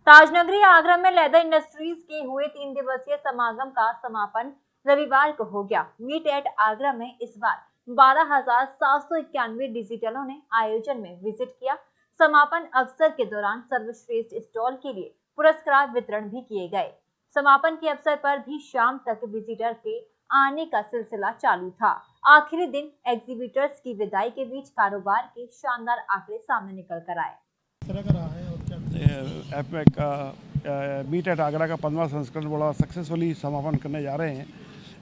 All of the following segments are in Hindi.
ताजनगरी आगरा में लेदर इंडस्ट्रीज के हुए 3 दिवसीय समागम का समापन रविवार को हो गया। मीट एट आगरा में इस बार 12,791 डिजिटलों ने आयोजन में विजिट किया। समापन अवसर के दौरान सर्वश्रेष्ठ स्टॉल के लिए पुरस्कार वितरण भी किए गए। समापन के अवसर पर भी शाम तक विजिटर के आने का सिलसिला चालू था। आखिरी दिन एग्जीबिटर्स की विदाई के बीच कारोबार के शानदार आंकड़े सामने निकल कर आए। एफमेक का मीट एट आगरा का 15वां संस्करण बड़ा सक्सेसफुली समापन करने जा रहे हैं।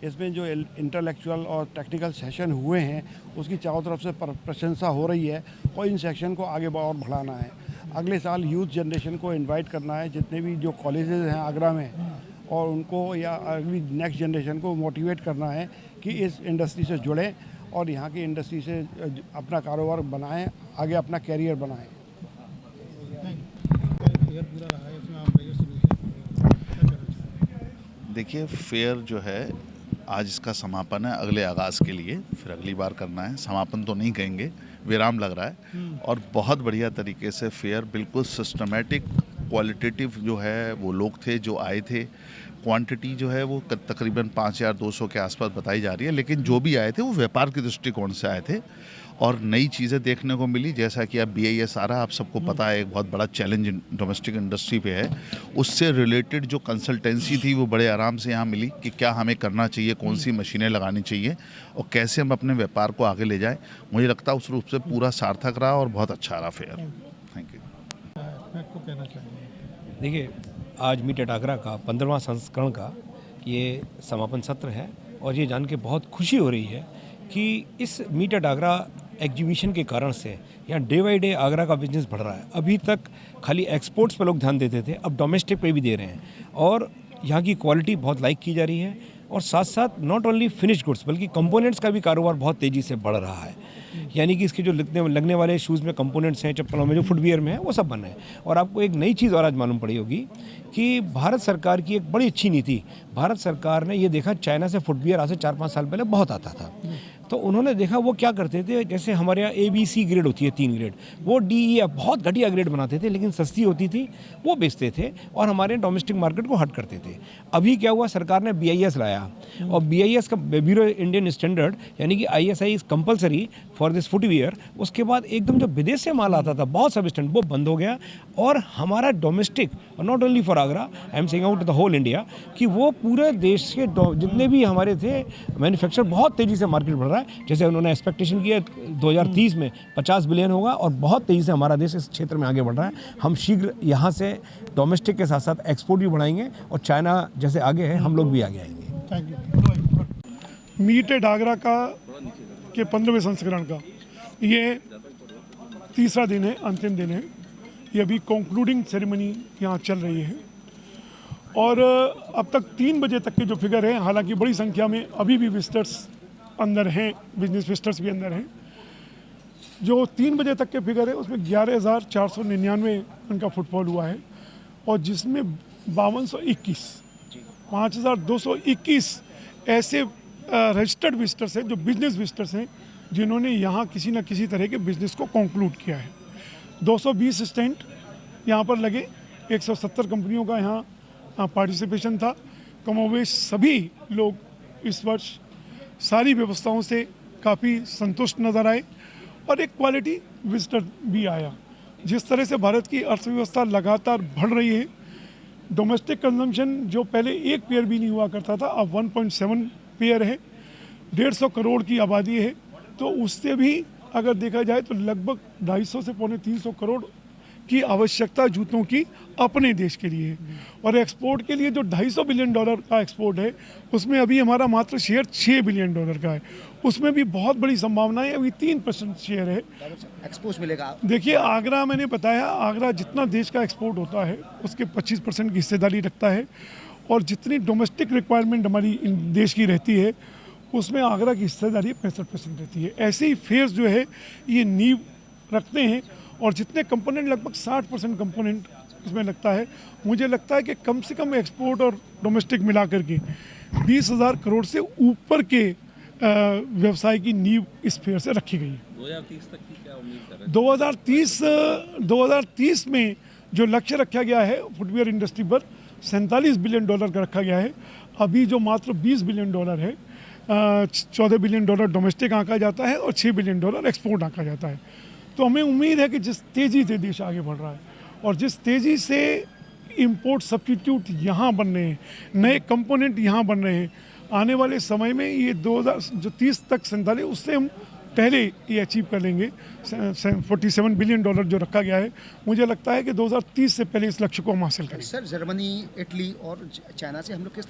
इसमें जो इंटेलेक्चुअल और टेक्निकल सेशन हुए हैं उसकी चारों तरफ से प्रशंसा हो रही है और इन सेक्शन को आगे और बढ़ाना है। अगले साल यूथ जनरेशन को इनवाइट करना है, जितने भी जो कॉलेजेस हैं आगरा में, और उनको या अगली नेक्स्ट जनरेशन को मोटिवेट करना है कि इस इंडस्ट्री से जुड़ें और यहाँ की इंडस्ट्री से अपना कारोबार बनाएं, आगे अपना कैरियर बनाएं। देखिए, फेयर जो है आज इसका समापन है, अगले आगाज़ के लिए फिर अगली बार करना है। समापन तो नहीं कहेंगे, विराम लग रहा है। और बहुत बढ़िया तरीके से फेयर बिल्कुल सिस्टमेटिक क्वालिटेटिव जो है वो लोग थे जो आए थे। क्वांटिटी जो है वो तकरीबन 5,200 के आसपास बताई जा रही है, लेकिन जो भी आए थे वो व्यापार के दृष्टिकोण से आए थे और नई चीज़ें देखने को मिली। जैसा कि अब BIS आ रहा, आप सबको पता है, एक बहुत बड़ा चैलेंज डोमेस्टिक इंडस्ट्री पे है। उससे रिलेटेड जो कंसल्टेंसी थी वो बड़े आराम से यहाँ मिली कि क्या हमें करना चाहिए, कौन सी मशीनें लगानी चाहिए और कैसे हम अपने व्यापार को आगे ले जाएं। मुझे लगता है उस रूप से पूरा सार्थक रहा और बहुत अच्छा रहा फेयर। Thank you. देखिए, आज मीट एट आगरा का 15वां संस्करण का ये समापन सत्र है और ये जान के बहुत खुशी हो रही है कि इस मीट एट आगरा एग्जीबिशन के कारण से यहाँ डे बाई डे आगरा का बिजनेस बढ़ रहा है। अभी तक खाली एक्सपोर्ट्स पर लोग ध्यान देते थे, अब डोमेस्टिक पे भी दे रहे हैं और यहाँ की क्वालिटी बहुत लाइक की जा रही है। और साथ साथ नॉट ओनली फिनिश गुड्स बल्कि कंपोनेंट्स का भी कारोबार बहुत तेज़ी से बढ़ रहा है। यानी कि इसके जो लगने वाले शूज़ में कंपोनेंट्स हैं, चप्पलों में जो फुटवियर में है, वो सब बन रहे हैं। और आपको एक नई चीज़ और आज मालूम पड़ी होगी कि भारत सरकार की एक बड़ी अच्छी नीति, भारत सरकार ने ये देखा चाइना से फुटवियर आज से 4-5 साल पहले बहुत आता था, तो उन्होंने देखा वो क्या करते थे, जैसे हमारे यहाँ ABC ग्रेड होती है 3 ग्रेड, वो DE बहुत घटिया ग्रेड बनाते थे लेकिन सस्ती होती थी, वो बेचते थे और हमारे डोमेस्टिक मार्केट को हट करते थे। अभी क्या हुआ, सरकार ने BIS लाया और BIS का ब्यूरो इंडियन स्टैंडर्ड यानी कि ISI is compulsory for this footwear. उसके बाद एकदम जो विदेश से माल आता था बहुत सब स्टैंड वो बंद हो गया और हमारा डोमेस्टिक और not only for Agra, I am saying out the whole India, कि वो पूरे देश के जितने भी हमारे थे मैन्युफैक्चर बहुत तेज़ी से मार्केट बढ़ रहा है। जैसे उन्होंने एक्सपेक्टेशन किया 2030 में 50 बिलियन होगा और बहुत तेज़ी से हमारा देश इस क्षेत्र में आगे बढ़ रहा है। हम शीघ्र यहाँ से डोमेस्टिक के साथ साथ एक्सपोर्ट भी बढ़ाएंगे और चाइना जैसे आगे है हम लोग भी आगे आएंगे। Thank you. Meet at Agra के 15वें संस्करण का ये तीसरा दिन है, अंतिम दिन है। ये अभी कंक्लूडिंग सेरेमनी यहाँ चल रही है और अब तक 3 बजे तक के जो फिगर है, हालांकि बड़ी संख्या में अभी भी विजिटर्स अंदर हैं, बिजनेस विजिटर्स भी अंदर हैं। जो 3 बजे तक के फिगर है उसमें 11,499 उनका फुटफॉल हुआ है और जिसमें 5,221 ऐसे रजिस्टर्ड विजिटर्स हैं जो बिजनेस विजिटर्स हैं जिन्होंने यहाँ किसी न किसी तरह के बिजनेस को कंक्लूड किया है। 220 स्टैंड यहाँ पर लगे, 170 कंपनियों का यहाँ पार्टिसिपेशन था। कमोवेश सभी लोग इस वर्ष सारी व्यवस्थाओं से काफ़ी संतुष्ट नज़र आए और एक क्वालिटी विजिटर भी आया। जिस तरह से भारत की अर्थव्यवस्था लगातार बढ़ रही है, डोमेस्टिक कंजम्पशन जो पहले 1 पेयर भी नहीं हुआ करता था अब 1.7 पेयर है, 150 करोड़ की आबादी है, तो उससे भी अगर देखा जाए तो लगभग 250 से पौने 300 करोड़ की आवश्यकता जूतों की अपने देश के लिए है। और एक्सपोर्ट के लिए जो $250 बिलियन का एक्सपोर्ट है उसमें अभी हमारा मात्र शेयर $6 बिलियन का है। उसमें भी बहुत बड़ी संभावना है, अभी 3% शेयर है, एक्सपोर्ट मिलेगा। देखिए आगरा, मैंने बताया आगरा जितना देश का एक्सपोर्ट होता है उसके 25% की हिस्सेदारी रखता है और जितनी डोमेस्टिक रिक्वायरमेंट हमारी देश की रहती है उसमें आगरा की हिस्सेदारी 65% रहती है। ऐसे ही फेयर्स जो है ये नींव रखते हैं और जितने कंपोनेंट, लगभग 60% कंपोनेंट इसमें लगता है। मुझे लगता है कि कम से कम एक्सपोर्ट और डोमेस्टिक मिला करके 20,000 करोड़ से ऊपर के व्यवसाय की नींव इस फेयर से रखी गई है। 2030 तक की क्या उम्मीद कर रहे हैं? 2030 में जो लक्ष्य रखा गया है फुटवेयर इंडस्ट्री पर $47 बिलियन का रखा गया है। अभी जो मात्र $20 बिलियन है, $14 बिलियन डोमेस्टिक आंका जाता है और $6 बिलियन एक्सपोर्ट आंका जाता है। तो हमें उम्मीद है कि जिस तेज़ी से देश आगे बढ़ रहा है और जिस तेज़ी से इंपोर्ट सब्स्टिट्यूट यहाँ बन रहे हैं, नए कंपोनेंट यहाँ बन रहे हैं, आने वाले समय में ये 2030 तक 47 उससे हम पहले ये अचीव कर लेंगे। $47 बिलियन जो रखा गया है, मुझे लगता है कि 2030 से पहले इस लक्ष्य को हम हासिल करेंगे। सर, जर्मनी, इटली और चाइना से हम लोग किस